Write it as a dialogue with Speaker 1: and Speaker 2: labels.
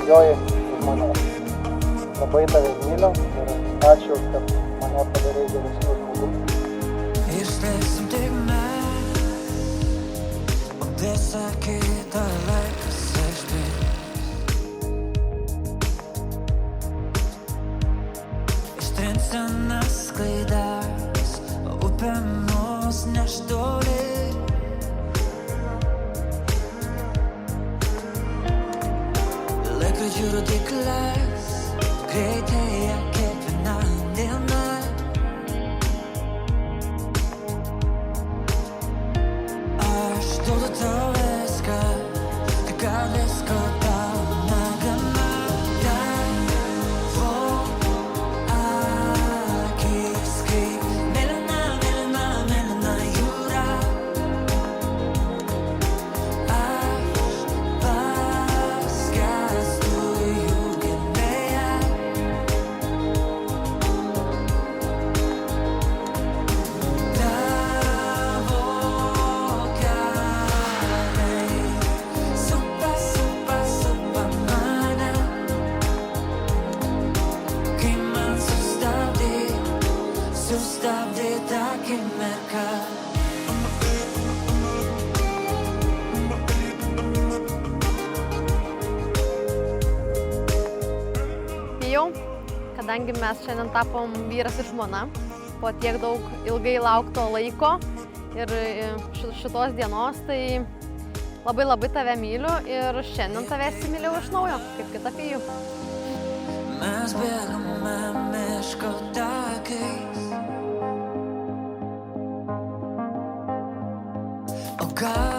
Speaker 1: brangioji už mane. Labai tave myliu ir ačiū, kad mane padarei geresnių žmogų.
Speaker 2: Išlėksim tik mes, o visą kitą laikas išbėgs. Ištrinsim mes klaidas, o upė mus neš toli. Laikrodžių rodyklės greitėja kiekviena diena. Aš duodu tau viską, tik gal visko tau negana. Tavo akys kaip mėlyna, mėlyna, mėlyna jūra. Aš paskęstu jų gelmėje. Tavo keliai supa, supa, supa mane. Kai man sustabdė tą akimirką.
Speaker 3: Jau, kadangi mes šiandien tapom vyras ir žmona, po tiek daug ilgai laukto laiko ir šitos dienos, tai labai tave myliu ir šiandien tave įsimylėjau iš naujo, kaip kitą Fijų.
Speaker 2: Mes bėgame miško takais, o gal